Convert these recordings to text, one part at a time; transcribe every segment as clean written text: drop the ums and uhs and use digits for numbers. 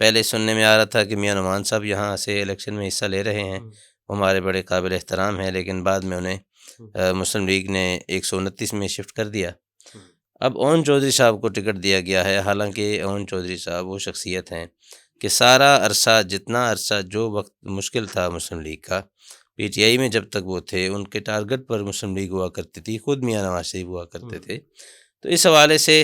پہلے سننے میں آ رہا تھا کہ میاں نعمان صاحب یہاں سے الیکشن میں حصہ لے رہے ہیں، وہ ہمارے بڑے قابل احترام ہیں، لیکن بعد میں انہیں مسلم لیگ نے 129 میں شفٹ کر دیا۔ اب اون چودھری صاحب کو ٹکٹ دیا گیا ہے، حالانکہ اون چودھری صاحب وہ شخصیت ہیں کہ سارا عرصہ، جتنا عرصہ جو وقت مشکل تھا مسلم لیگ کا، پی ٹی آئی میں جب تک وہ تھے ان کے ٹارگٹ پر مسلم لیگ ہوا کرتی تھی، خود میاں نواز شریف ہوا کرتے تھے۔ تو اس حوالے سے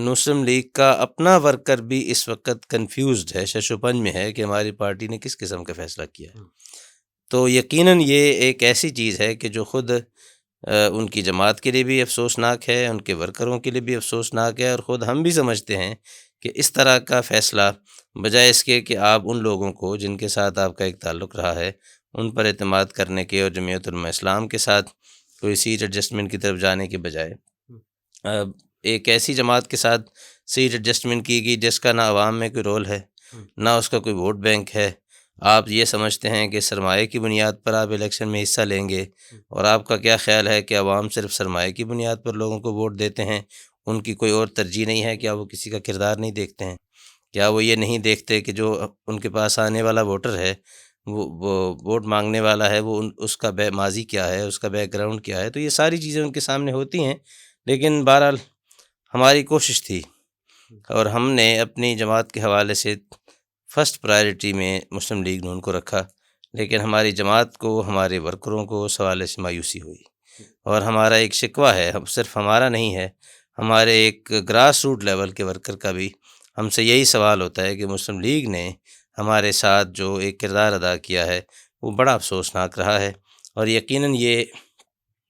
مسلم لیگ کا اپنا ورکر بھی اس وقت کنفیوزڈ ہے، شش و پنج میں ہے کہ ہماری پارٹی نے کس قسم کا فیصلہ کیا ہے۔ تو یقیناً یہ ایک ایسی چیز ہے کہ جو خود ان کی جماعت کے لیے بھی افسوسناک ہے، ان کے ورکروں کے لیے بھی افسوسناک ہے، اور خود ہم بھی سمجھتے ہیں کہ اس طرح کا فیصلہ بجائے اس کے کہ آپ ان لوگوں کو جن کے ساتھ آپ کا ایک تعلق رہا ہے ان پر اعتماد کرنے کے اور جمعیت علماء اسلام کے ساتھ کوئی سیٹ ایڈجسٹمنٹ کی طرف جانے کے بجائے ایک ایسی جماعت کے ساتھ سیٹ ایڈجسٹمنٹ کی گئی جس کا نہ عوام میں کوئی رول ہے، نہ اس کا کوئی ووٹ بینک ہے۔ آپ یہ سمجھتے ہیں کہ سرمایہ کی بنیاد پر آپ الیکشن میں حصہ لیں گے، اور آپ کا کیا خیال ہے کہ عوام صرف سرمایہ کی بنیاد پر لوگوں کو ووٹ دیتے ہیں، ان کی کوئی اور ترجیح نہیں ہے؟ کیا وہ کسی کا کردار نہیں دیکھتے ہیں؟ کیا وہ یہ نہیں دیکھتے کہ جو ان کے پاس آنے والا ووٹر ہے، وہ ووٹ مانگنے والا ہے، وہ اس کا ماضی کیا ہے، اس کا بیک گراؤنڈ کیا ہے؟ تو یہ ساری چیزیں ان کے سامنے ہوتی ہیں، لیکن بہرحال ہماری کوشش تھی اور ہم نے اپنی جماعت کے حوالے سے فرسٹ پرائرٹی میں مسلم لیگ نون کو رکھا، لیکن ہماری جماعت کو، ہمارے ورکروں کو اس حوالے سے مایوسی ہوئی، اور ہمارا ایک شکوہ ہے، صرف ہمارا نہیں ہے، ہمارے ایک گراس روٹ لیول کے ورکر کا بھی ہم سے یہی سوال ہوتا ہے کہ مسلم لیگ نے ہمارے ساتھ جو ایک کردار ادا کیا ہے وہ بڑا افسوسناک رہا ہے، اور یقیناً یہ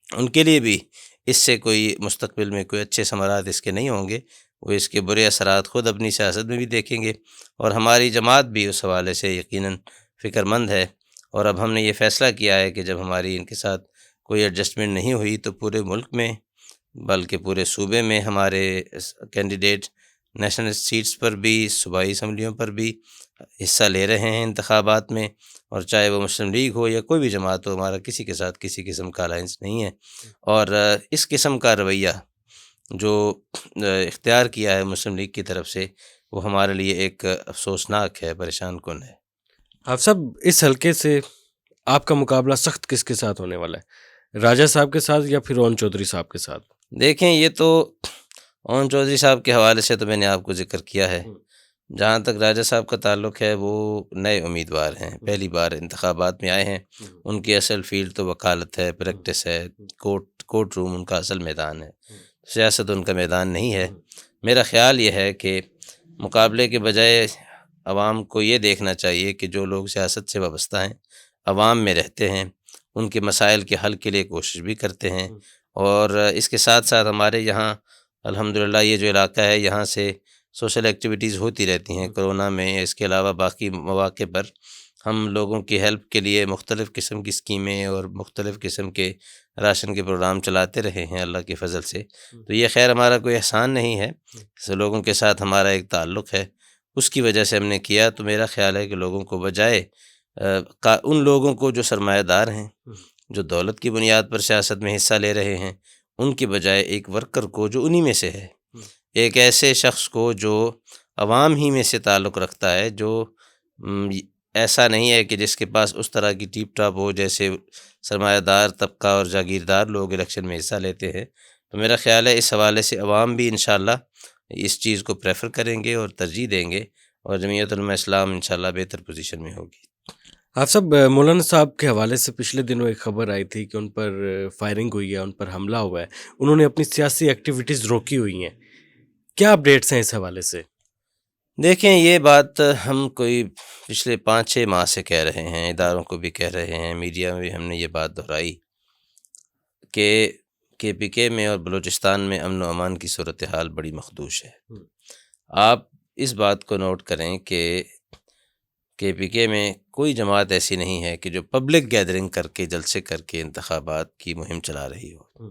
ان کے لیے بھی اس سے کوئی مستقبل میں کوئی اچھے ثمرات اس کے نہیں ہوں گے، وہ اس کے برے اثرات خود اپنی سیاست میں بھی دیکھیں گے، اور ہماری جماعت بھی اس حوالے سے یقیناً فکر مند ہے۔ اور اب ہم نے یہ فیصلہ کیا ہے کہ جب ہماری ان کے ساتھ کوئی ایڈجسٹمنٹ نہیں ہوئی تو پورے ملک میں بلکہ پورے صوبے میں ہمارے کینڈیڈیٹ نیشنل سیٹس پر بھی، صوبائی اسمبلیوں پر بھی حصہ لے رہے ہیں انتخابات میں، اور چاہے وہ مسلم لیگ ہو یا کوئی بھی جماعت ہو، ہمارا کسی کے ساتھ کسی قسم کا الائنس نہیں ہے۔ اور اس قسم کا رویہ جو اختیار کیا ہے مسلم لیگ کی طرف سے وہ ہمارے لیے ایک افسوسناک ہے، پریشان کن ہے۔ آپ صاحب اس حلقے سے آپ کا مقابلہ سخت کس کے ساتھ ہونے والا ہے، راجہ صاحب کے ساتھ یا پھر اون چودھری صاحب کے ساتھ؟ دیکھیں، یہ تو اون چودھری صاحب کے حوالے سے تو میں نے آپ کو ذکر کیا ہے، جہاں تک راجہ صاحب کا تعلق ہے وہ نئے امیدوار ہیں، پہلی بار انتخابات میں آئے ہیں، ان کی اصل فیلڈ تو وکالت ہے، پریکٹس ہے، کورٹ روم ان کا اصل میدان ہے، سیاست ان کا میدان نہیں ہے۔ میرا خیال یہ ہے کہ مقابلے کے بجائے عوام کو یہ دیکھنا چاہیے کہ جو لوگ سیاست سے وابستہ ہیں، عوام میں رہتے ہیں، ان کے مسائل کے حل کے لیے کوشش بھی کرتے ہیں، اور اس کے ساتھ ساتھ ہمارے یہاں الحمدللہ یہ جو علاقہ ہے یہاں سے سوشل ایکٹیویٹیز ہوتی رہتی ہیں، کرونا میں، اس کے علاوہ باقی مواقع پر ہم لوگوں کی ہیلپ کے لیے مختلف قسم کی اسکیمیں اور مختلف قسم کے راشن کے پروگرام چلاتے رہے ہیں اللہ کے فضل سے۔ تو یہ خیر ہمارا کوئی احسان نہیں ہے، اس لوگوں کے ساتھ ہمارا ایک تعلق ہے، اس کی وجہ سے ہم نے کیا۔ تو میرا خیال ہے کہ لوگوں کو بجائے ان لوگوں کو جو سرمایہ دار ہیں، جو دولت کی بنیاد پر سیاست میں حصہ لے رہے ہیں، ان کی بجائے ایک ورکر کو جو انہی میں سے ہے، ایک ایسے شخص کو جو عوام ہی میں سے تعلق رکھتا ہے، جو ایسا نہیں ہے کہ جس کے پاس اس طرح کی ٹیپ ٹاپ ہو جیسے سرمایہ دار طبقہ اور جاگیردار لوگ الیکشن میں حصہ لیتے ہیں۔ تو میرا خیال ہے اس حوالے سے عوام بھی انشاءاللہ اس چیز کو پریفر کریں گے اور ترجیح دیں گے، اور جمعیت علماء اسلام انشاءاللہ بہتر پوزیشن میں ہوگی۔ آپ سب مولانا صاحب کے حوالے سے پچھلے دنوں ایک خبر آئی تھی کہ ان پر فائرنگ ہوئی ہے، ان پر حملہ ہوا ہے، انہوں نے اپنی سیاسی ایکٹیویٹیز روکی ہوئی ہیں، کیا اپڈیٹس ہیں اس حوالے سے؟ دیکھیں، یہ بات ہم کوئی پچھلے 5-6 ماہ سے کہہ رہے ہیں، اداروں کو بھی کہہ رہے ہیں، میڈیا میں بھی ہم نے یہ بات دہرائی کہ پی کے میں اور بلوچستان میں امن و امان کی صورتحال بڑی مخدوش ہے۔ آپ اس بات کو نوٹ کریں کہ پی کے میں کوئی جماعت ایسی نہیں ہے کہ جو پبلک گیدرنگ کر کے، جلسے کر کے انتخابات کی مہم چلا رہی ہو۔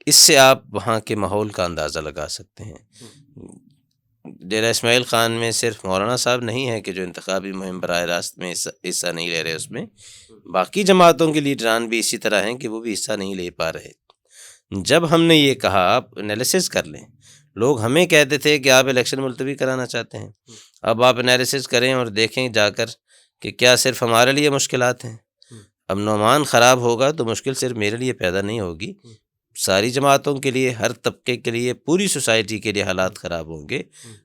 اس سے آپ وہاں کے ماحول کا اندازہ لگا سکتے ہیں۔ ڈیرہ اسماعیل خان میں صرف مولانا صاحب نہیں ہے کہ جو انتخابی مہم براہ راست میں حصہ نہیں لے رہے، اس میں باقی جماعتوں کے لیڈران بھی اسی طرح ہیں کہ وہ بھی حصہ نہیں لے پا رہے۔ جب ہم نے یہ کہا، آپ انالیسس کر لیں، لوگ ہمیں کہتے تھے کہ آپ الیکشن ملتوی کرانا چاہتے ہیں، اب آپ انالیسس کریں اور دیکھیں جا کر کہ کیا صرف ہمارے لیے مشکلات ہیں؟ امن و امان خراب ہوگا تو مشکل صرف میرے لیے پیدا نہیں ہوگی، ساری جماعتوں کے لیے، ہر طبقے کے لیے، پوری سوسائٹی کے لیے حالات خراب ہوں گے۔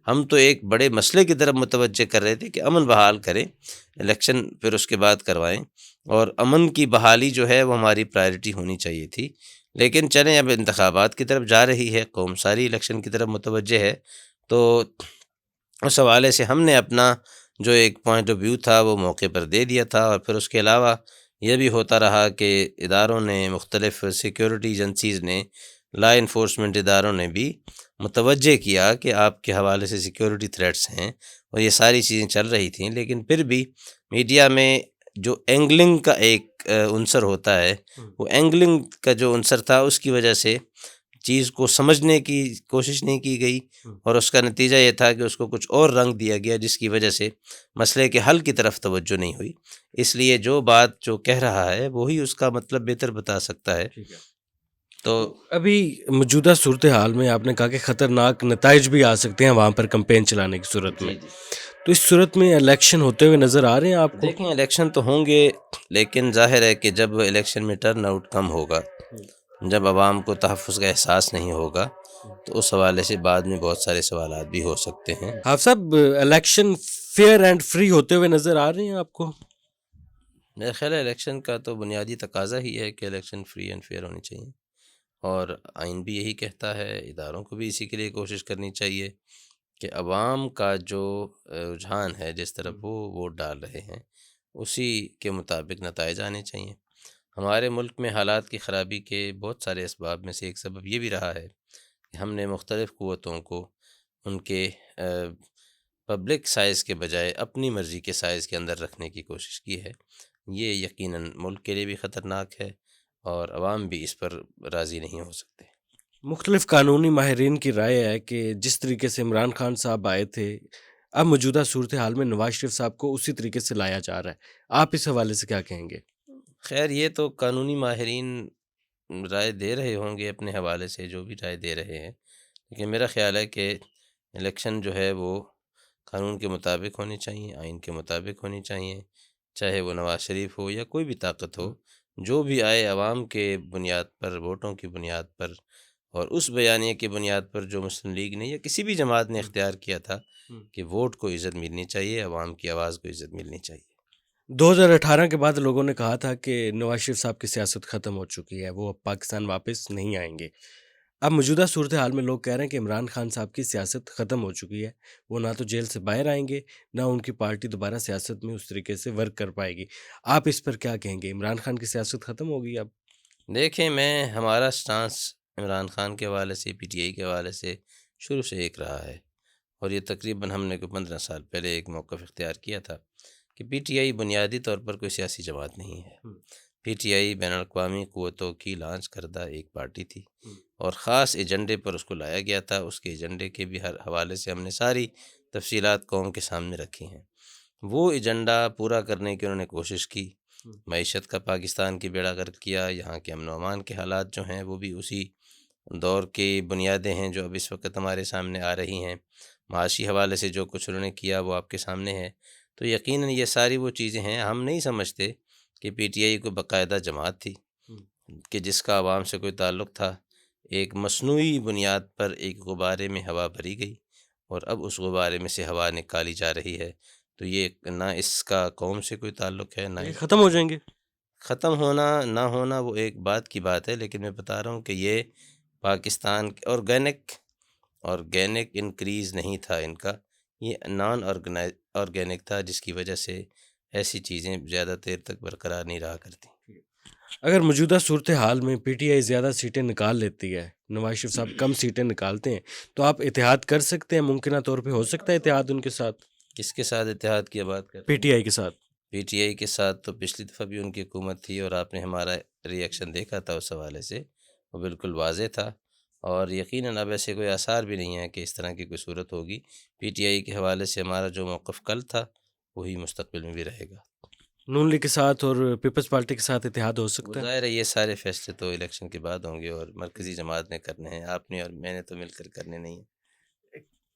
ہم تو ایک بڑے مسئلے کی طرف متوجہ کر رہے تھے کہ امن بحال کریں، الیکشن پھر اس کے بعد کروائیں، اور امن کی بحالی جو ہے وہ ہماری پرائرٹی ہونی چاہیے تھی۔ لیکن چلیں اب انتخابات کی طرف جا رہی ہے، قوم ساری الیکشن کی طرف متوجہ ہے، تو اس حوالے سے ہم نے اپنا جو ایک پوائنٹ آف ویو تھا وہ موقع پر دے دیا تھا، اور پھر اس کے علاوہ یہ بھی ہوتا رہا کہ اداروں نے، مختلف سیکیورٹی ایجنسیز نے، لا انفورسمنٹ اداروں نے بھی متوجہ کیا کہ آپ کے حوالے سے سیکیورٹی تھریٹس ہیں، اور یہ ساری چیزیں چل رہی تھیں، لیکن پھر بھی میڈیا میں جو اینگلنگ کا ایک عنصر ہوتا ہے، وہ اینگلنگ کا جو عنصر تھا اس کی وجہ سے چیز کو سمجھنے کی کوشش نہیں کی گئی، اور اس کا نتیجہ یہ تھا کہ اس کو کچھ اور رنگ دیا گیا، جس کی وجہ سے مسئلے کے حل کی طرف توجہ نہیں ہوئی۔ اس لیے جو بات جو کہہ رہا ہے وہی اس کا مطلب بہتر بتا سکتا ہے۔ تو ابھی موجودہ صورتحال میں آپ نے کہا کہ خطرناک نتائج بھی آ سکتے ہیں وہاں پر کمپین چلانے کی صورت میں، تو اس صورت میں الیکشن ہوتے ہوئے نظر آ رہے ہیں آپ کو؟ دیکھیں الیکشن تو ہوں گے، لیکن ظاہر ہے کہ جب الیکشن میں ٹرن آؤٹ کم ہوگا، جب عوام کو تحفظ کا احساس نہیں ہوگا، تو اس حوالے سے بعد میں بہت سارے سوالات بھی ہو سکتے ہیں۔ حافظ صاحب، الیکشن فیئر اینڈ فری ہوتے ہوئے نظر آ رہے ہیں آپ کو؟ میرا خیال ہے الیکشن کا تو بنیادی تقاضا ہی ہے کہ الیکشن فری اینڈ فیئر ہونی چاہیے، اور آئین بھی یہی کہتا ہے، اداروں کو بھی اسی کے لیے کوشش کرنی چاہیے کہ عوام کا جو رجحان ہے، جس طرف وہ ووٹ ڈال رہے ہیں، اسی کے مطابق نتائج آنے چاہیے۔ ہمارے ملک میں حالات کی خرابی کے بہت سارے اسباب میں سے ایک سبب یہ بھی رہا ہے کہ ہم نے مختلف قوتوں کو ان کے پبلک سائز کے بجائے اپنی مرضی کے سائز کے اندر رکھنے کی کوشش کی ہے۔ یہ یقیناً ملک کے لیے بھی خطرناک ہے، اور عوام بھی اس پر راضی نہیں ہو سکتے۔ مختلف قانونی ماہرین کی رائے ہے کہ جس طریقے سے عمران خان صاحب آئے تھے، اب موجودہ صورتحال میں نواز شریف صاحب کو اسی طریقے سے لایا جا رہا ہے، آپ اس حوالے سے کیا کہیں گے؟ خیر یہ تو قانونی ماہرین رائے دے رہے ہوں گے اپنے حوالے سے، جو بھی رائے دے رہے ہیں، لیکن میرا خیال ہے کہ الیکشن جو ہے وہ قانون کے مطابق ہونی چاہیے، آئین کے مطابق ہونی چاہیے، چاہے وہ نواز شریف ہو یا کوئی بھی طاقت ہو، جو بھی آئے عوام کے بنیاد پر، ووٹوں کی بنیاد پر، اور اس بیانیے کی بنیاد پر جو مسلم لیگ نے یا کسی بھی جماعت نے اختیار کیا تھا کہ ووٹ کو عزت ملنی چاہیے، عوام کی آواز کو عزت ملنی چاہیے۔ 2018 کے بعد لوگوں نے کہا تھا کہ نواز شریف صاحب کی سیاست ختم ہو چکی ہے، وہ اب پاکستان واپس نہیں آئیں گے۔ اب موجودہ صورتحال میں لوگ کہہ رہے ہیں کہ عمران خان صاحب کی سیاست ختم ہو چکی ہے، وہ نہ تو جیل سے باہر آئیں گے، نہ ان کی پارٹی دوبارہ سیاست میں اس طریقے سے ورک کر پائے گی۔ آپ اس پر کیا کہیں گے؟ عمران خان کی سیاست ختم ہوگی اب؟ دیکھیں، ہمارا سٹانس عمران خان کے حوالے سے، پی ٹی آئی کے حوالے سے شروع سے ایک رہا ہے، اور یہ تقریباً ہم نے کوئی 15 سال پہلے ایک موقف اختیار کیا تھا کہ پی ٹی آئی بنیادی طور پر کوئی سیاسی جماعت نہیں ہے۔ پی ٹی آئی بین الاقوامی قوتوں کی لانچ کردہ ایک پارٹی تھی، اور خاص ایجنڈے پر اس کو لایا گیا تھا۔ اس کے ایجنڈے کے بھی ہر حوالے سے ہم نے ساری تفصیلات قوم کے سامنے رکھی ہیں۔ وہ ایجنڈا پورا کرنے کی انہوں نے کوشش کی، معیشت کا پاکستان کی بیڑا غرق کیا، یہاں کے امن و امان کے حالات جو ہیں وہ بھی اسی دور کی بنیادیں ہیں جو اب اس وقت ہمارے سامنے آ رہی ہیں، معاشی حوالے سے جو کچھ انہوں نے کیا وہ آپ کے سامنے ہے۔ تو یقیناً یہ ساری وہ چیزیں ہیں، ہم نہیں سمجھتے کہ پی ٹی آئی کو باقاعدہ جماعت تھی کہ جس کا عوام سے کوئی تعلق تھا۔ ایک مصنوعی بنیاد پر ایک غبارے میں ہوا بھری گئی، اور اب اس غبارے میں سے ہوا نکالی جا رہی ہے، تو یہ نہ اس کا قوم سے کوئی تعلق ہے، نہ یہ ختم ہو جائیں گے؟ ختم ہونا نہ ہونا وہ ایک بات کی بات ہے، لیکن میں بتا رہا ہوں کہ یہ پاکستان آرگینک انکریز نہیں تھا ان کا، یہ نان آرگینک تھا، جس کی وجہ سے ایسی چیزیں زیادہ دیر تک برقرار نہیں رہا کرتی۔ اگر موجودہ صورتحال میں پی ٹی آئی زیادہ سیٹیں نکال لیتی ہے، نواز شریف صاحب کم سیٹیں نکالتے ہیں، تو آپ اتحاد کر سکتے ہیں؟ ممکنہ طور پہ ہو سکتا ہے اتحاد ان کے ساتھ؟ کس کے ساتھ اتحاد کی بات کر؟ پی ٹی آئی کے ساتھ۔ پی ٹی آئی کے ساتھ تو پچھلی دفعہ بھی ان کی حکومت تھی، اور آپ نے ہمارا ری ایکشن دیکھا تھا، اس حوالے سے وہ بالکل واضح تھا، اور یقیناً اب ایسے کوئی آثار بھی نہیں ہیں کہ اس طرح کی کوئی صورت ہوگی۔ پی ٹی آئی کے حوالے سے ہمارا جو موقف کل تھا وہی مستقبل میں بھی رہے گا۔ نون لیگ کے ساتھ اور پیپلز پارٹی کے ساتھ اتحاد ہو سکتا ہے؟ ظاہر ہے یہ سارے فیصلے تو الیکشن کے بعد ہوں گے، اور مرکزی جماعت نے کرنے ہیں، آپ نے اور میں نے تو مل کر کرنے نہیں ہیں۔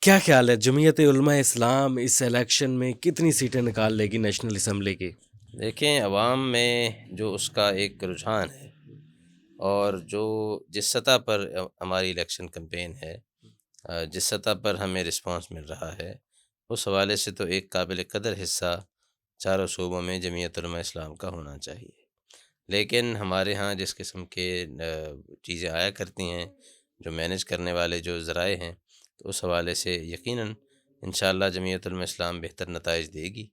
کیا خیال ہے جمعیت علماء اسلام اس الیکشن میں کتنی سیٹیں نکال لے گی نیشنل اسمبلی کی؟ دیکھیں عوام میں جو اس کا ایک رجحان ہے اور جو جس سطح پر ہماری الیکشن کمپین ہے، جس سطح پر ہمیں رسپانس مل رہا ہے، اس حوالے سے تو ایک قابل قدر حصہ چاروں صوبوں میں جمعیت علماء اسلام کا ہونا چاہیے، لیکن ہمارے ہاں جس قسم کے چیزیں آیا کرتی ہیں، جو مینیج کرنے والے جو ذرائع ہیں، تو اس حوالے سے یقیناً انشاءاللہ جمعیت علماء اسلام بہتر نتائج دے گی۔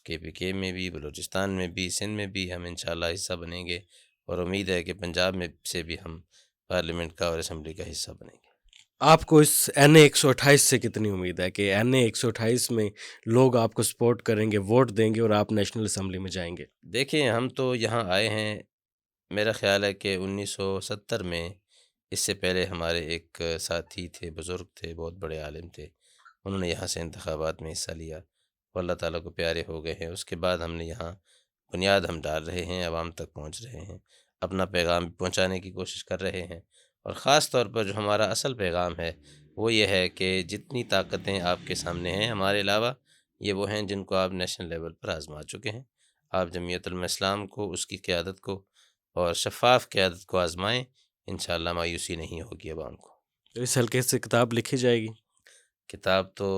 کے پی کے میں بھی، بلوچستان میں بھی، سندھ میں بھی ہم انشاءاللہ حصہ بنیں گے، اور امید ہے کہ پنجاب میں سے بھی ہم پارلیمنٹ کا اور اسمبلی کا حصہ بنیں گے۔ آپ کو اس NA 128 سے کتنی امید ہے کہ NA 128 میں لوگ آپ کو سپورٹ کریں گے، ووٹ دیں گے اور آپ نیشنل اسمبلی میں جائیں گے؟ دیکھیں ہم تو یہاں آئے ہیں، میرا خیال ہے کہ 1970 میں اس سے پہلے ہمارے ایک ساتھی تھے، بزرگ تھے، بہت بڑے عالم تھے، انہوں نے یہاں سے انتخابات میں حصہ لیا، وہ اللہ تعالیٰ کو پیارے ہو گئے ہیں۔ اس کے بعد ہم نے یہاں بنیاد ہم ڈال رہے ہیں، عوام تک پہنچ رہے ہیں، اپنا پیغام پہنچانے کی کوشش کر رہے ہیں، اور خاص طور پر جو ہمارا اصل پیغام ہے وہ یہ ہے کہ جتنی طاقتیں آپ کے سامنے ہیں ہمارے علاوہ، یہ وہ ہیں جن کو آپ نیشنل لیول پر آزما چکے ہیں۔ آپ جمعیت علماء اسلام کو، اس کی قیادت کو اور شفاف قیادت کو آزمائیں، انشاءاللہ مایوسی نہیں ہوگی عوام کو۔ تو اس حلقے سے کتاب لکھی جائے گی؟ کتاب تو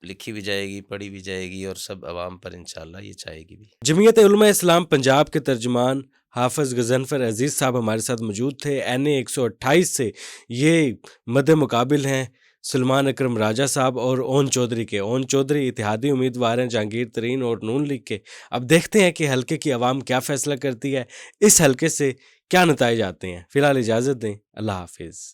لکھی بھی جائے گی، پڑھی بھی جائے گی، اور سب عوام پر انشاءاللہ یہ چاہے گی بھی۔ جمعیت علماء اسلام پنجاب کے ترجمان حافظ غضنفر عزیز صاحب ہمارے ساتھ موجود تھے۔ NA 128 سے یہ مد مقابل ہیں سلمان اکرم راجہ صاحب اور اون چودھری کے۔ اون چودھری اتحادی امیدوار ہیں جہانگیر ترین اور نون لیگ کے۔ اب دیکھتے ہیں کہ حلقے کی عوام کیا فیصلہ کرتی ہے، اس حلقے سے کیا نتائج آتے ہیں۔ فی الحال اجازت دیں، اللہ حافظ۔